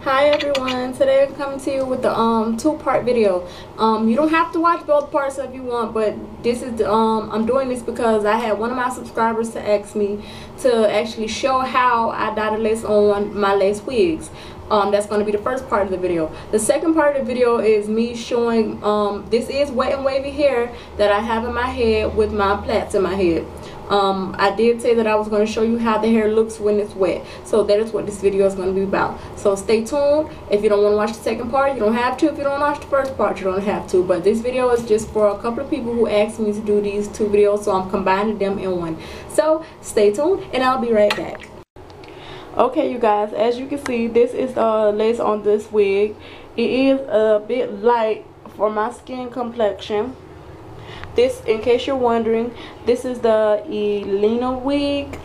Hi everyone, today I'm coming to you with the two-part video. You don't have to watch both parts if you want, but this is the, I'm doing this because I had one of my subscribers to ask me to actually show how I dyed a lace on my lace wigs. That's going to be the first part of the video. The second part of the video is me showing this is wet and wavy hair that I have in my head with my plaits in my head. I did say that I was going to show you how the hair looks when it's wet, so that is what this video is going to be about. So stay tuned. If you don't want to watch the second part, you don't have to. If you don't watch the first part, you don't have to, but this video is just for a couple of people who asked me to do these two videos, so I'm combining them in one. So stay tuned and I'll be right back. Okay, you guys, as you can see, this is the lace on this wig. It is a bit light for my skin complexion. This, in case you're wondering, this is the Elena wig.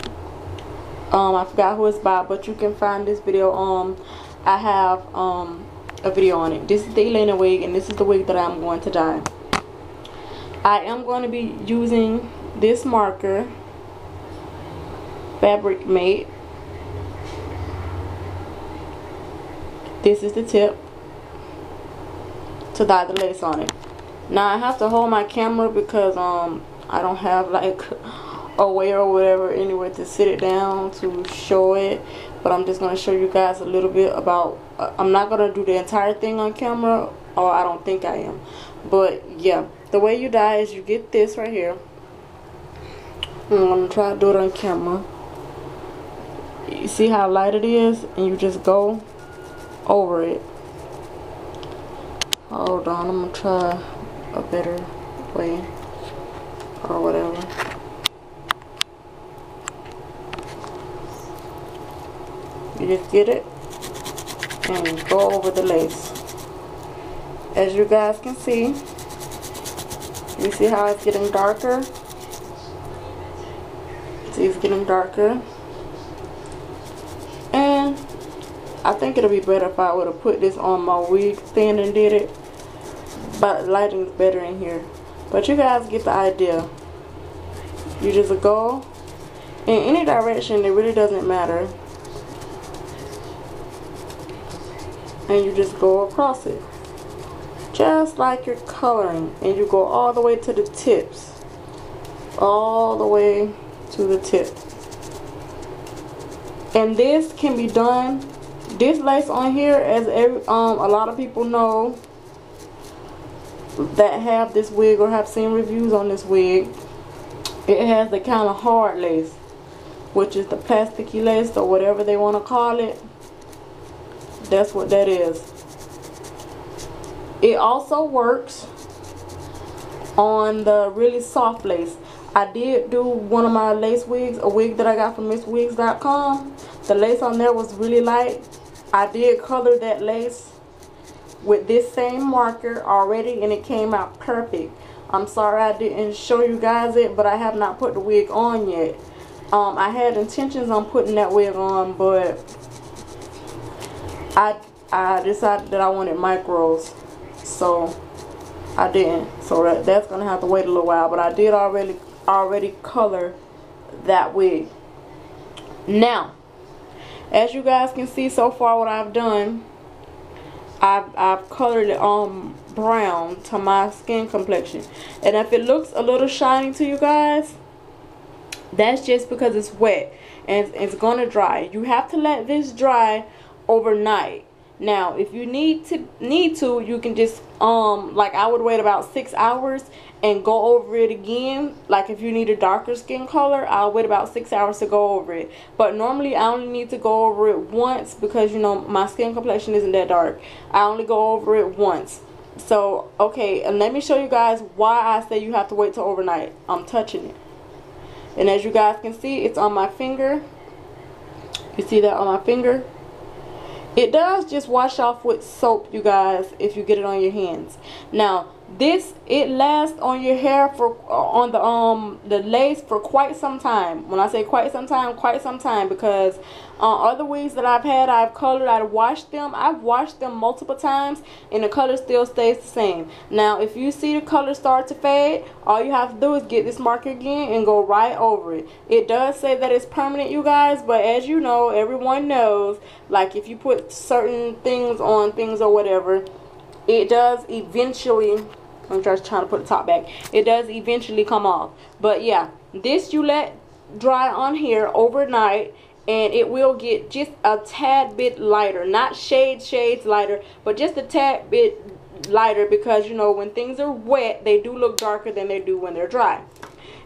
I forgot who it's by, but you can find this video. I have a video on it. This is the Elena wig, and this is the wig that I'm going to dye. I am going to be using this marker, Fabric Mate. This is the tip to dye the lace on it. Now I have to hold my camera because I don't have like a way or whatever anywhere to sit it down to show it, but I'm just going to show you guys a little bit about I'm not going to do the entire thing on camera, or I don't think I am, but yeah, the way you dye is you get this right here. I'm going to try to do it on camera. You see how light it is, and you just go over it. Hold on, I'm going to try a better way or whatever. You just get it and go over the lace. As you guys can see, you see how it's getting darker? See, it's getting darker. And I think it'll be better if I would have put this on my wig stand and did it, but lighting is better in here. But you guys get the idea. You just go in any direction, it really doesn't matter, and you just go across it just like you're coloring, and you go all the way to the tips, all the way to the tip. And this can be done, this lace on here, as a lot of people know that have this wig or have seen reviews on this wig, it has the kind of hard lace, which is the plasticky lace or whatever they want to call it. That's what that is. It also works on the really soft lace. I did do one of my lace wigs, a wig that I got from MissWigs.com. The lace on there was really light. I did color that lace with this same marker already, and it came out perfect. I'm sorry I didn't show you guys it, but I have not put the wig on yet. I had intentions on putting that wig on, but I decided that I wanted micros, so I didn't. So that's gonna have to wait a little while, but I did already color that wig. Now, as you guys can see so far, what I've done, I've colored it brown to my skin complexion, and if it looks a little shiny to you guys, that's just because it's wet and it's gonna dry. You have to let this dry overnight. Now if you need to, you can just like I would wait about 6 hours and go over it again. Like if you need a darker skin color, I'll wait about 6 hours to go over it, but normally I only need to go over it once because, you know, my skin complexion isn't that dark. I only go over it once. So okay, and let me show you guys why I say you have to wait till overnight. I'm touching it, and as you guys can see, it's on my finger. You see that on my finger? It does just wash off with soap, you guys, if you get it on your hands. Now, it lasts on your hair for on the lace for quite some time. When I say quite some time, because other wigs that I've had, I've colored, I've washed them multiple times, and the color still stays the same. Now if you see the color start to fade, all you have to do is get this marker again and go right over it. It does say that it's permanent, you guys, but as you know, everyone knows, like if you put certain things on things or whatever, it does eventually, I'm just trying to put the top back, it does eventually come off. But yeah, this you let dry on here overnight, and it will get just a tad bit lighter, not shades lighter, but just a tad bit lighter, because you know when things are wet they do look darker than they do when they're dry.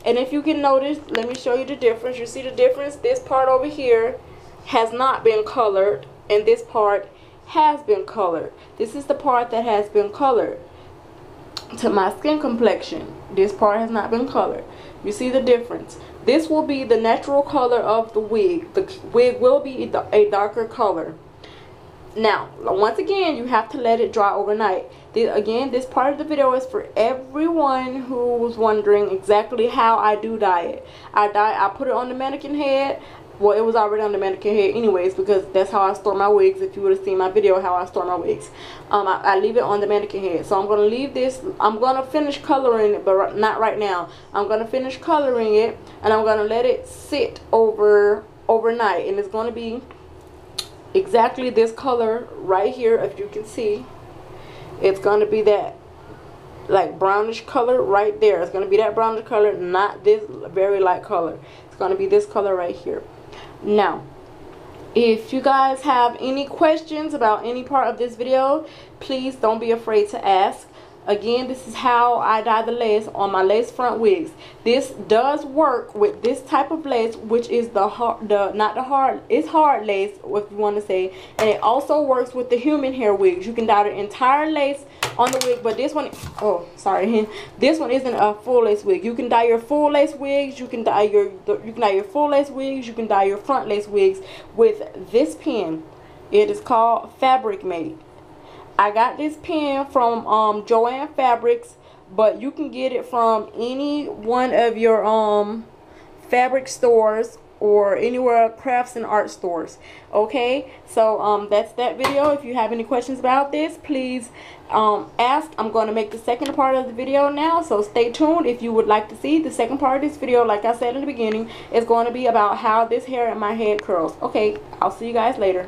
And if you can notice, let me show you the difference. You see the difference? This part over here has not been colored, and this part has been colored. This is the part that has been colored to my skin complexion. This part has not been colored. You see the difference? This will be the natural color of the wig. The wig will be a darker color. Now, once again, you have to let it dry overnight. Again, this part of the video is for everyone who was wondering exactly how I do dye it. I put it on the mannequin head. Well, it was already on the mannequin head anyways, because that's how I store my wigs. If you would have seen my video how I store my wigs, I leave it on the mannequin head. So I'm going to leave this. I'm going to finish coloring it, but not right now. I'm going to finish coloring it, and I'm going to let it sit overnight, and it's going to be exactly this color right here. If you can see, it's going to be that like brownish color right there. It's going to be that brownish color, not this very light color. It's going to be this color right here. Now, if you guys have any questions about any part of this video, please don't be afraid to ask. Again, this is how I dye the lace on my lace front wigs. This does work with this type of lace, which is it's hard lace, if you want to say, and it also works with the human hair wigs. You can dye the entire lace on the wig, but this one, oh sorry, this one isn't a full lace wig. You can dye your full lace wigs, you can dye your full lace wigs, you can dye your front lace wigs with this pen. It is called Fabric Mate. I got this pen from Joann Fabrics, but you can get it from any one of your fabric stores or anywhere crafts and art stores. Okay, so that's that video. If you have any questions about this, please ask. I'm going to make the second part of the video now, so stay tuned. If you would like to see the second part of this video, like I said in the beginning, it's going to be about how this hair in my head curls. Okay, I'll see you guys later.